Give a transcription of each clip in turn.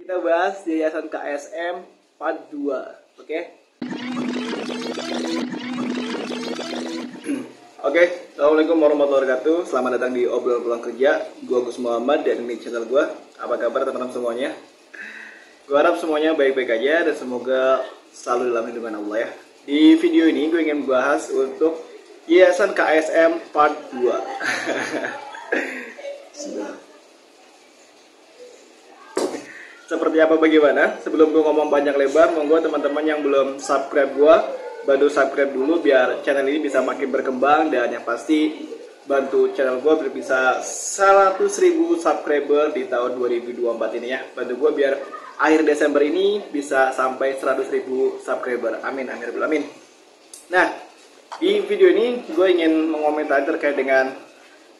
Kita bahas Yayasan KSM Part 2, oke? Oke, Assalamualaikum warahmatullahi wabarakatuh. Selamat datang di Obrolan Pulang Kerja. Gue Gus Muhammad dan ini channel gue. Apa kabar teman-teman semuanya? Gue harap semuanya baik-baik aja dan semoga selalu dalam lindungan Allah ya. Di video ini gue ingin bahas untuk Yayasan KSM Part 2. Seperti apa bagaimana? Sebelum gue ngomong panjang lebar, monggo teman-teman yang belum subscribe gue, bantu subscribe dulu biar channel ini bisa makin berkembang, dan yang pasti bantu channel gue biar bisa 100.000 subscriber di tahun 2024 ini ya. Bantu gue biar akhir Desember ini bisa sampai 100.000 subscriber. Amin, amin, amin. Nah, di video ini gue ingin mengomentari terkait dengan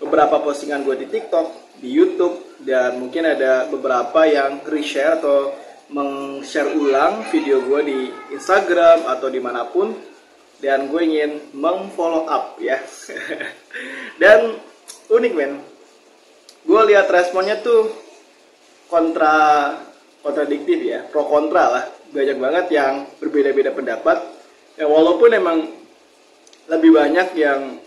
beberapa postingan gue di TikTok, di YouTube, dan mungkin ada beberapa yang reshare atau meng-share ulang video gue di Instagram atau dimanapun, dan gue ingin meng-follow up ya. Dan unik men, gue lihat responnya tuh kontradiktif ya, pro kontra lah, banyak banget yang berbeda-beda pendapat ya, walaupun emang lebih banyak yang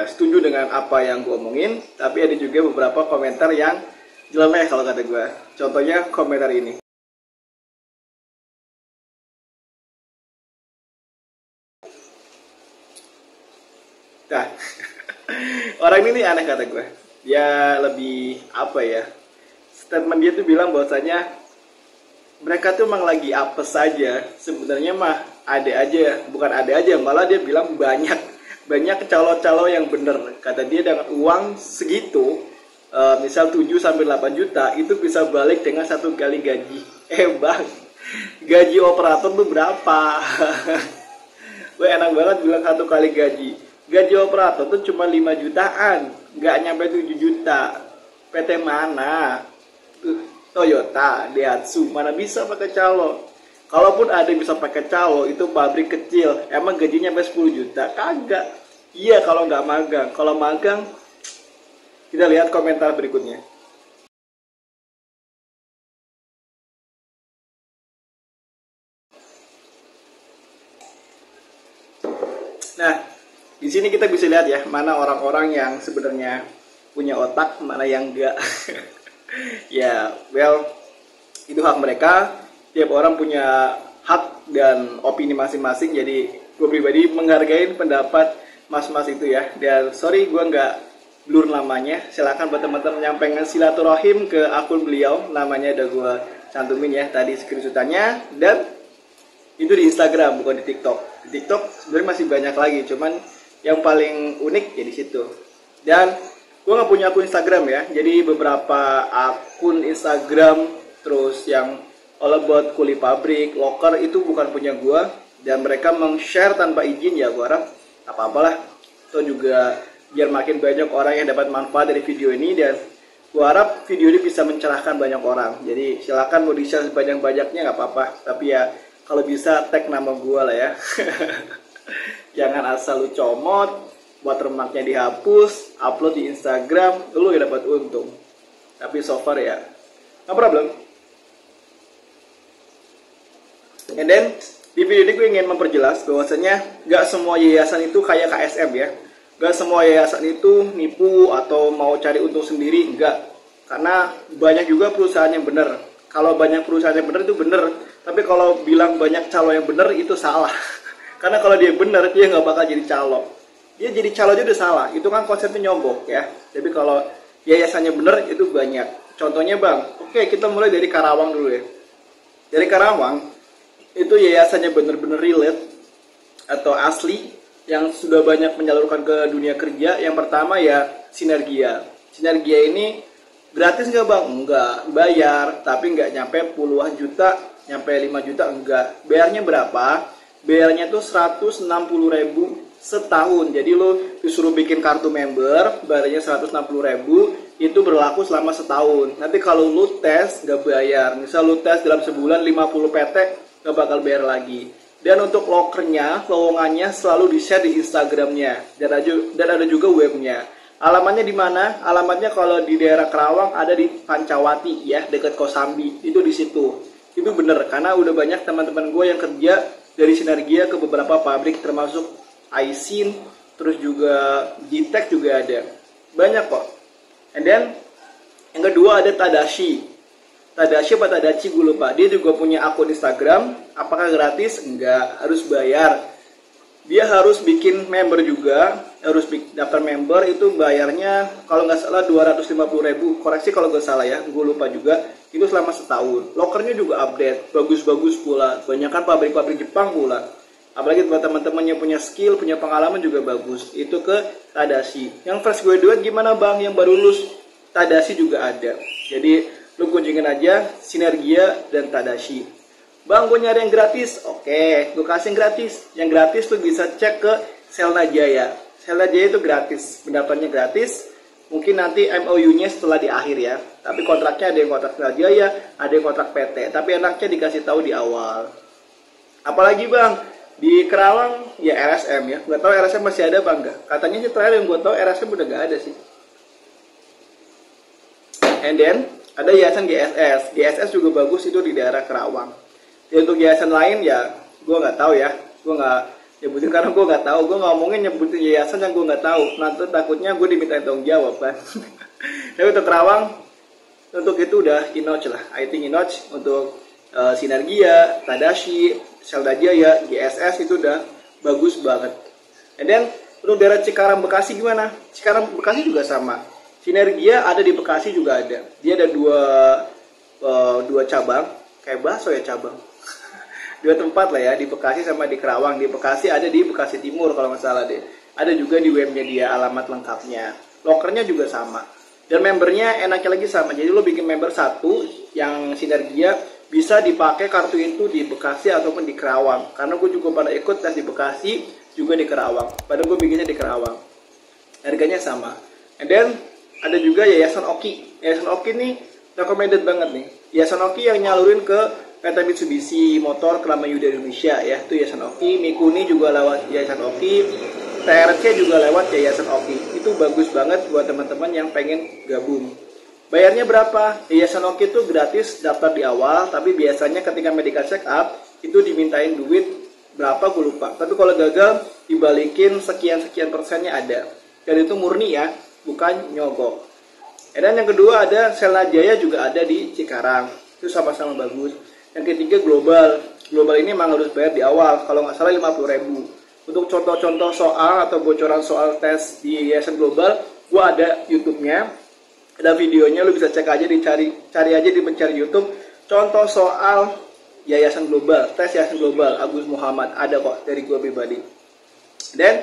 setuju dengan apa yang gue omongin, tapi ada juga beberapa komentar yang jelek kalau kata gue. Contohnya komentar ini. Nah, orang ini aneh kata gue. Dia lebih statement dia tuh bilang bahwasanya mereka tuh emang lagi apes saja. Sebenarnya mah ada aja, bukan ada aja, malah dia bilang banyak calo-calo yang bener. Kata dia dengan uang segitu, misal 7-8 juta, itu bisa balik dengan 1 kali gaji. Bang, gaji operator tuh berapa? Gue enak banget bilang 1 kali gaji. Gaji operator tuh cuma 5 jutaan, nggak nyampe 7 juta. PT mana? Toyota, Daihatsu, mana bisa pakai calo? Kalaupun ada yang bisa pakai calo, itu pabrik kecil. Emang gajinya sampai 10 juta? Kagak. Iya kalau nggak magang. Kalau magang, kita lihat komentar berikutnya. Nah, di sini kita bisa lihat ya, mana orang-orang yang sebenarnya punya otak, mana yang enggak. Ya, well, itu hak mereka. Tiap orang punya hak dan opini masing-masing. Jadi gue pribadi menghargai pendapat mas-mas itu ya. Dan sorry gue nggak blur namanya. Silakan buat teman-teman menyampaikan silaturahim ke akun beliau. Namanya udah gue cantumin ya tadi screenshotannya. Dan itu di Instagram, bukan di TikTok. Di TikTok sebenarnya masih banyak lagi, cuman yang paling unik ya di situ. Dan gue nggak punya akun Instagram ya. Jadi beberapa akun Instagram terus yang all about kuli pabrik, loker itu bukan punya gue, dan mereka meng-share tanpa izin ya. Gue harap apa-apalah, itu juga biar makin banyak orang yang dapat manfaat dari video ini, dan gue harap video ini bisa mencerahkan banyak orang. Jadi silakan mau di-share sebanyak-banyaknya nggak apa-apa, tapi ya kalau bisa tag nama gue lah ya. Jangan asal lu comot, watermarknya dihapus, upload di Instagram, lu ya dapat untung. Tapi so far ya no problem. And then di video ini gue ingin memperjelas bahwasanya gak semua yayasan itu kayak KSM ya. Gak semua yayasan itu nipu atau mau cari untung sendiri, enggak. Karena banyak juga perusahaan yang benar. Kalau banyak perusahaan yang benar itu benar, tapi kalau bilang banyak calo yang benar itu salah. Karena kalau dia benar, dia nggak bakal jadi calo. Dia jadi calo aja udah salah. Itu kan konsepnya nyogok ya. Tapi kalau yayasannya benar itu banyak. Contohnya bang, oke kita mulai dari Karawang dulu ya. Dari Karawang itu yayasannya bener-bener relate atau asli yang sudah banyak menyalurkan ke dunia kerja. Yang pertama ya Sinergia. Sinergia ini gratis nggak bang? Enggak, bayar, tapi nggak nyampe puluhan juta, nyampe 5 juta enggak. Bayarnya berapa? Bayarnya tuh 160.000 setahun. Jadi lo disuruh bikin kartu member, bayarnya 160.000, itu berlaku selama setahun. Nanti kalau lo tes nggak bayar, misal lo tes dalam sebulan 50 PT, nggak bakal bayar lagi. Dan untuk lokernya, lowongannya selalu di-share di Instagramnya, dan ada juga webnya. Alamatnya di mana? Alamatnya kalau di daerah Kerawang ada di Pancawati ya, dekat Kosambi. Itu di situ. Itu bener karena udah banyak teman-teman gue yang kerja dari Sinergia ke beberapa pabrik termasuk Aisin, terus juga Gtech juga ada. Banyak kok. And then yang kedua ada Tadashi. Tadashi apa Tadachi gue lupa. Dia juga punya akun Instagram. Apakah gratis? Enggak, harus bayar. Dia harus bikin member juga, harus daftar member. Itu bayarnya kalau nggak salah 250.000, koreksi kalau nggak salah ya, gue lupa juga. Itu selama setahun. Lokernya juga update, bagus-bagus pula, banyakan pabrik-pabrik Jepang pula. Apalagi buat teman-teman yang punya skill, punya pengalaman juga bagus. Itu ke Tadashi. Yang fresh graduate gimana bang, yang baru lulus? Tadashi juga ada. Jadi lu kunjungin aja Sinergia dan Tadashi. Bang, gue nyari yang gratis. Oke, gue kasih yang gratis. Yang gratis tuh bisa cek ke Selna Jaya. Selna Jaya itu gratis, pendaftarnya gratis. Mungkin nanti MOU-nya setelah di akhir ya. Tapi kontraknya ada yang kontrak Selna Jaya, ada yang kontrak PT. Tapi enaknya dikasih tahu di awal. Apalagi bang, di Kerawang ya RSM ya. Nggak tahu RSM masih ada bang nggak? Katanya sih terakhir yang gue tahu RSM udah nggak ada sih. And then ada yayasan GSS. GSS juga bagus, itu di daerah Kerawang. Ya, untuk yayasan lain ya gue nggak tahu ya, gue nggak nyebutin karena gue nggak tahu. Gue ngomongin nyebutin yayasan yang gue nggak tahu, nanti takutnya gue diminta tanggung jawab kan. Tapi untuk Kerawang, untuk itu udah enough lah, I think enough. Untuk Sinergia, Tadashi, Selda Jaya, GSS itu udah bagus banget. And then untuk daerah Cikarang Bekasi gimana? Cikarang Bekasi juga sama. Sinergia ada di Bekasi juga ada. Dia ada dua cabang, kayak bakso ya cabang. Dua tempat lah ya, di Bekasi sama di Kerawang. Di Bekasi ada di Bekasi Timur kalau nggak salah deh. Ada juga di webnya dia alamat lengkapnya. Lokernya juga sama. Dan membernya enaknya lagi sama. Jadi lo bikin member satu yang Sinergia, bisa dipakai kartu itu di Bekasi ataupun di Kerawang. Karena gue juga pada ikut tes di Bekasi, juga di Kerawang. Padahal gue bikinnya di Kerawang. Harganya sama. And then ada juga Yayasan Oki. Yayasan Oki nih recommended banget nih. Yayasan Oki yang nyalurin ke PT Mitsubishi Motor Kelama Yuda Indonesia ya, itu Yayasan Oki. Mikuni juga lewat Yayasan Oki. TRC juga lewat Yayasan Oki. Itu bagus banget buat teman-teman yang pengen gabung. Bayarnya berapa? Yayasan Oki itu gratis daftar di awal, tapi biasanya ketika medical check up itu dimintain duit berapa gue lupa. Tapi kalau gagal dibalikin sekian-sekian persennya ada. Dan itu murni ya, bukan nyogok. Dan yang kedua ada Selna Jaya juga ada di Cikarang. Itu sama-sama bagus. Yang ketiga Global. Global ini memang harus bayar di awal. Kalau nggak salah 50.000. Untuk contoh-contoh soal atau bocoran soal tes di Yayasan Global, gue ada YouTube-nya. Ada videonya, lu bisa cek aja, cari aja di pencari YouTube. Contoh soal Yayasan Global, tes Yayasan Global, Agus Muhammad. Ada kok dari gue pribadi. Dan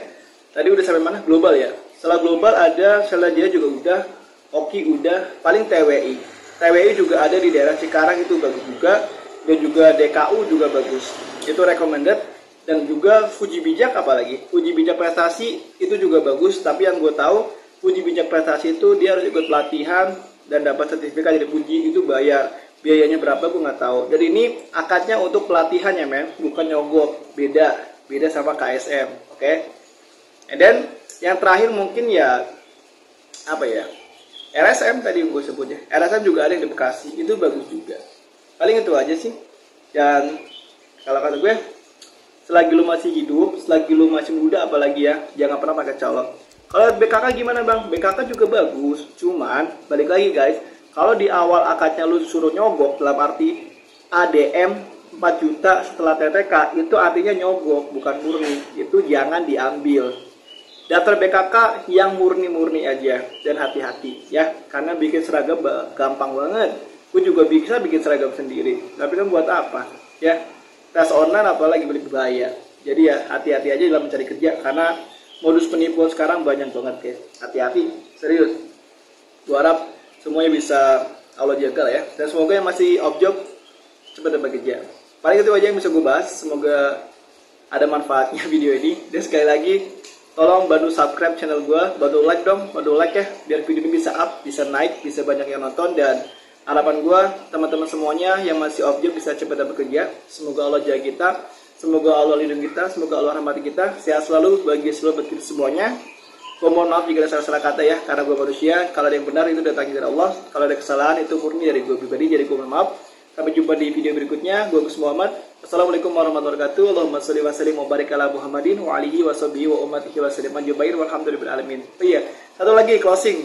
tadi udah sampai mana? Global ya. Setelah Global ada Selna Jaya juga udah. Oki udah. Paling TWI. TWI juga ada di daerah Cikarang, itu bagus juga. Dan juga DKU juga bagus, itu recommended. Dan juga Fuji Bijak apalagi, Fuji Bijak Prestasi itu juga bagus. Tapi yang gue tahu Fuji Bijak Prestasi itu dia harus ikut pelatihan dan dapat sertifikat dari Fuji, itu bayar. Biayanya berapa gue nggak tahu. Dan ini akadnya untuk pelatihan ya men, bukan nyogok. Beda sama KSM, oke? And then yang terakhir mungkin ya apa ya, RSM tadi gue sebutnya. RSM juga ada yang di Bekasi, itu bagus juga. Paling itu aja sih. Dan kalau kata gue, selagi lu masih hidup, selagi lu masih muda apalagi ya, jangan pernah pakai colok. Kalau BKK gimana bang? BKK juga bagus. Cuman, balik lagi guys, kalau di awal akadnya lu suruh nyogok, dalam arti ADM 4 juta setelah TTK, itu artinya nyogok, bukan murni. Itu jangan diambil. Daftar BKK yang murni-murni aja. Dan hati-hati ya, karena bikin seragam gampang banget. Gue juga bisa bikin seragam sendiri, tapi kan buat apa ya, tes online apalagi berbahaya. Jadi ya hati-hati aja dalam mencari kerja, karena modus penipuan sekarang banyak banget guys. Hati-hati, serius. Gue harap semuanya bisa Allah jaga lah ya, dan semoga yang masih off job cepat dapat kerja. Paling itu aja yang bisa gue bahas. Semoga ada manfaatnya video ini. Dan sekali lagi tolong bantu subscribe channel gue, bantu like dong, bantu like ya, biar video ini bisa up, bisa naik, bisa banyak yang nonton. Dan harapan gue, teman-teman semuanya yang masih off job bisa cepat dapat kerja. Semoga Allah jaga kita, semoga Allah lindungi kita, semoga Allah rahmati kita. Sehat selalu bagi seluruh kita semuanya. Gue mohon maaf jika ada salah-salah kata ya, karena gue manusia. Kalau ada yang benar itu datangnya dari Allah. Kalau ada kesalahan itu murni dari gue pribadi, jadi gue mohon maaf. Sampai jumpa di video berikutnya. Gue Gus Muhammad. Assalamualaikum warahmatullahi wabarakatuh. Allahumma sholli wa sallim wa barik ala Muhammadin wa alihi wa sahbihi wa ummatihi wa sallim ajmain walhamdulillahi alamin. Oh iya, satu lagi closing.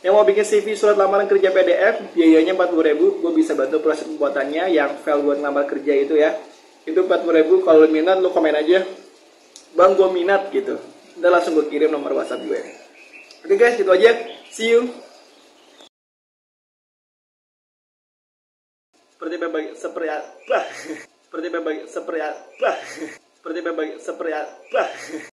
Yang mau bikin CV surat lamaran kerja PDF, biayanya 40.000. Gue bisa bantu proses pembuatannya. Yang file buat ngelamar kerja itu ya. Itu 40.000. Kalau minat lu komen aja, Bang gue minat gitu. Udah langsung gue kirim nomor WhatsApp gue. Oke guys, itu aja. See you. Seperti bagi seperti bagi seperti